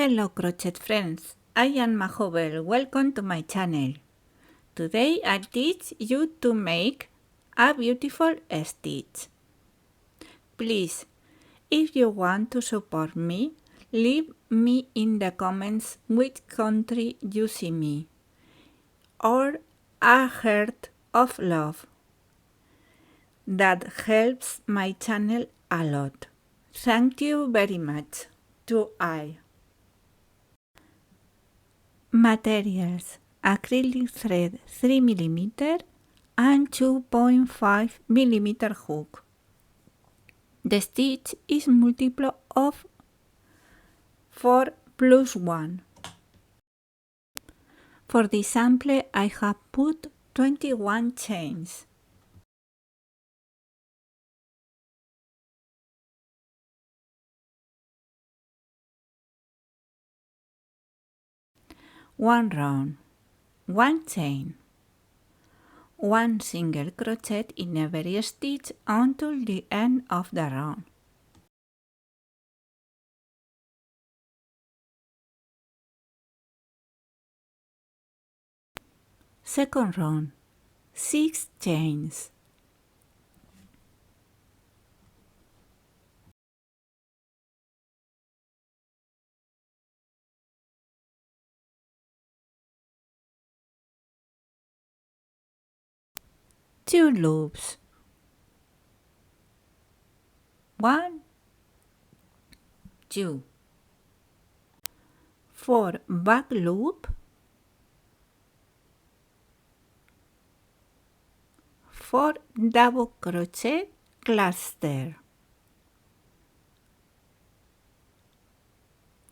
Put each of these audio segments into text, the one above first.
Hello crochet friends, I am Majovel, welcome to my channel. Today I'll teach you to make a beautiful stitch. Please, if you want to support me, leave me in the comments which country you see me, or a heart of love. That helps my channel a lot. Thank you very much. To I. Materials: acrylic thread 3mm and 2.5mm hook. The stitch is multiple of 4 plus 1. For this sample I have put 21 chains. One round, 1 chain, 1 single crochet in every stitch until the end of the round. Second round, 6 chains, 2 loops, 1, 2, 4 back loop, 4 double crochet cluster,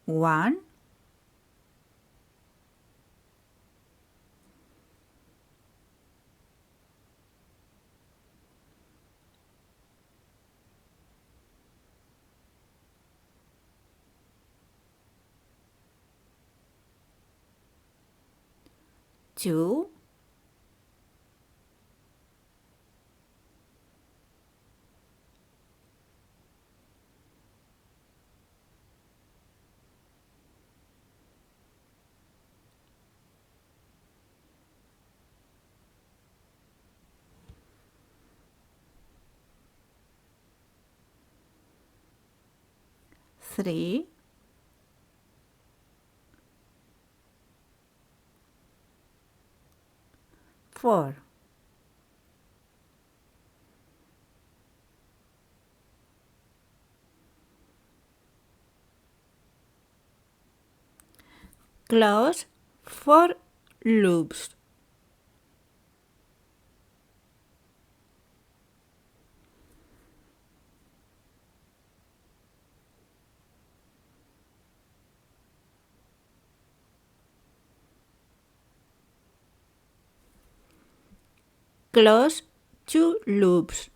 1, 2, 3, 4. Close 4 loops. Close 2 loops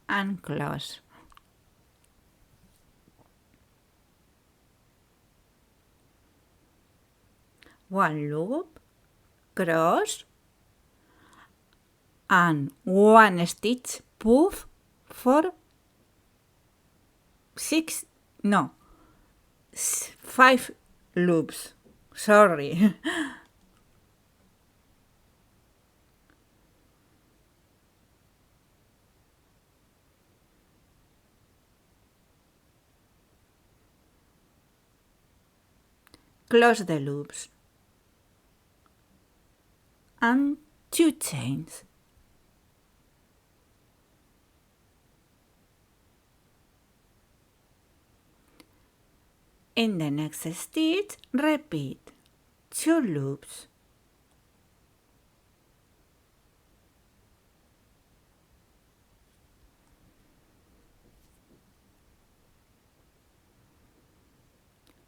and close. One loop, cross, and 1 stitch puff for 5 loops. Sorry. Close the loops and 2 chains. In the next stitch, repeat 2 loops.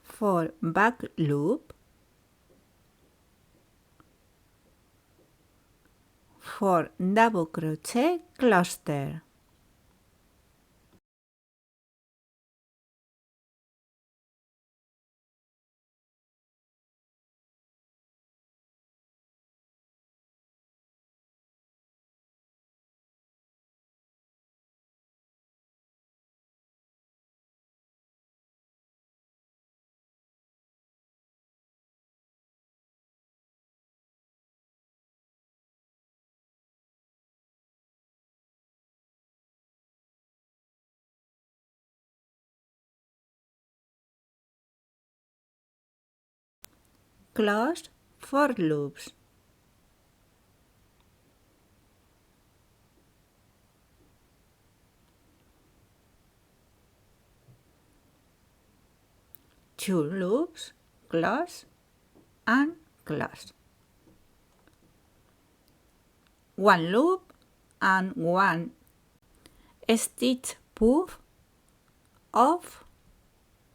For back loop, for double crochet cluster. close 4 loops. Two loops, close and close. One loop and one stitch puff of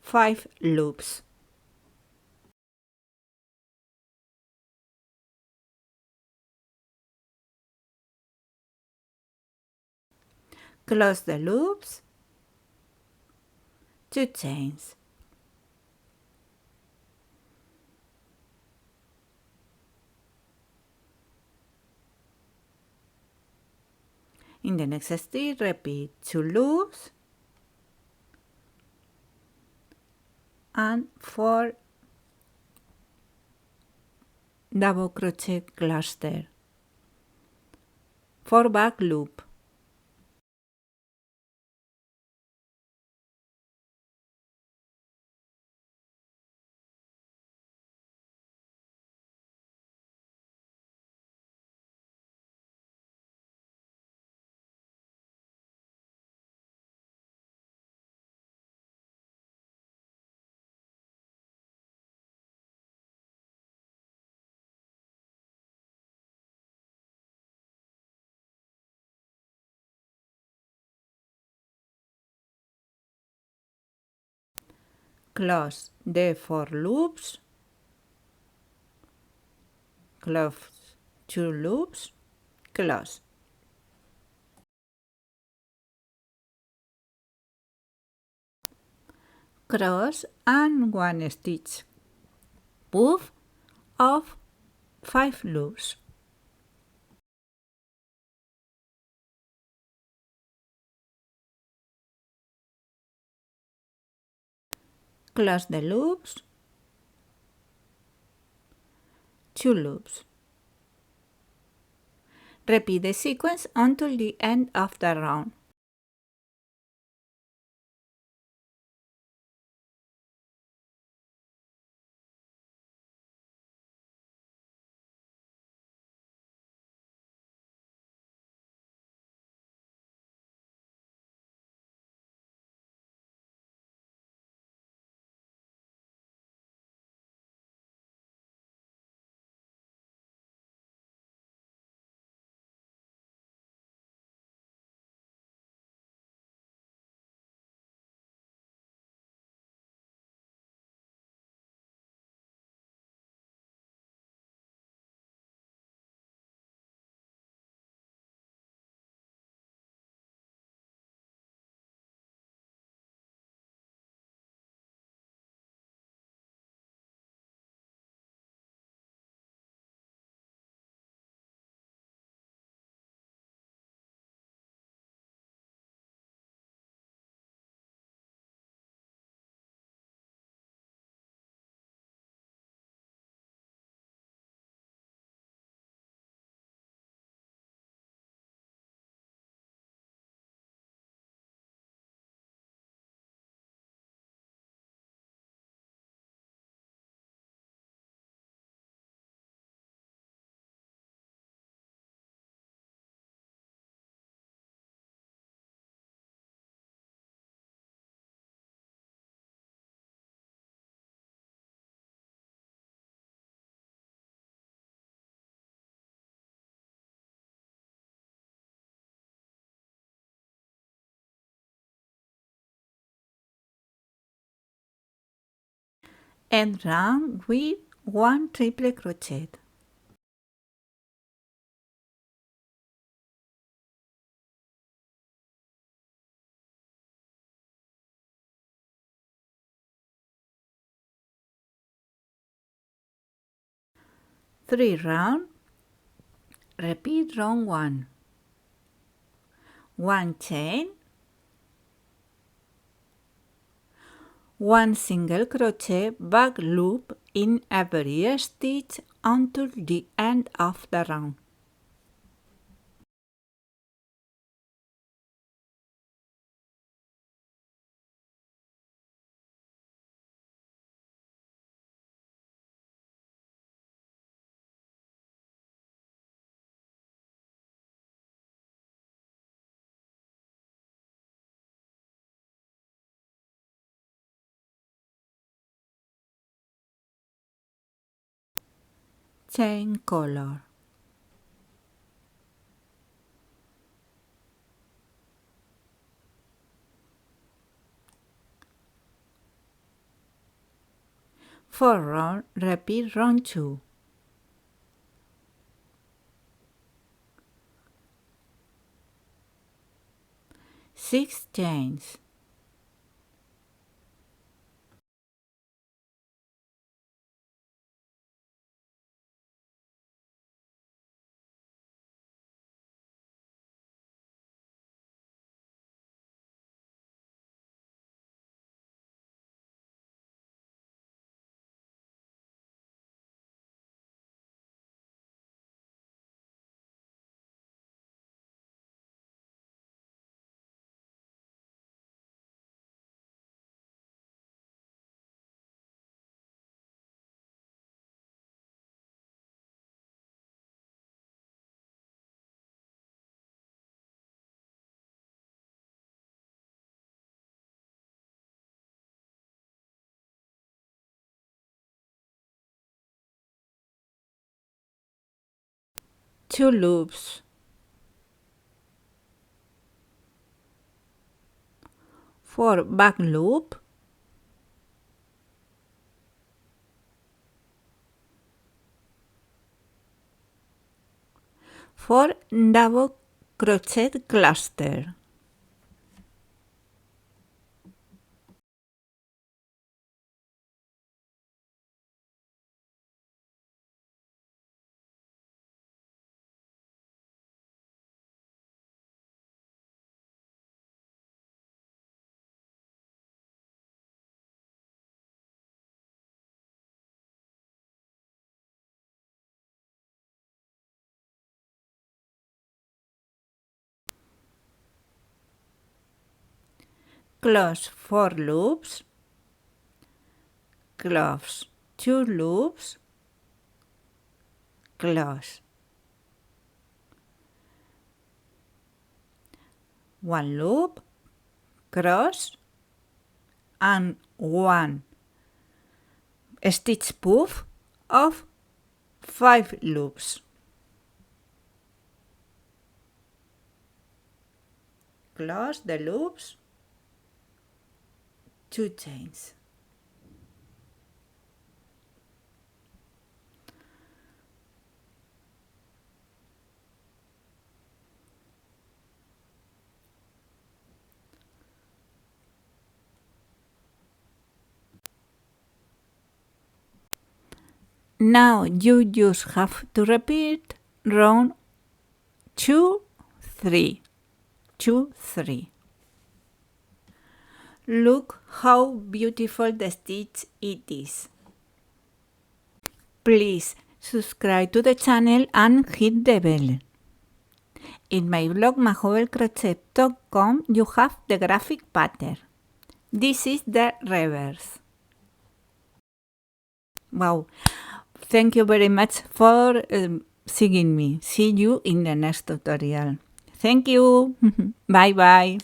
5 loops. Close the loops, 2 chains. In the next stitch, repeat 2 loops and 4 double crochet cluster, 4 back loop. Close the 4 loops, close 2 loops, close. Cross and 1 stitch puff of 5 loops. Close the loops, 2 loops. Repeat the sequence until the end of the round. End round with 1 triple crochet. Three round, repeat round 1. 1 chain, 1 single crochet back loop in every stitch until the end of the round. change color. For round, repeat round 2. Six chains. Two loops. For back loop, for double crochet cluster. Close 4 loops, close 2 loops, close 1 loop, cross, and 1 stitch puff of 5 loops. Close the loops, 2 chains. Now you just have to repeat round 2, 3, 2, 3. Look how beautiful the stitch it is. Please subscribe to the channel and hit the bell. In my blog majovelcrochet.com you have the graphic pattern. This is the reverse. Wow! Thank you very much for seeing me. See you in the next tutorial. Thank you. Bye bye.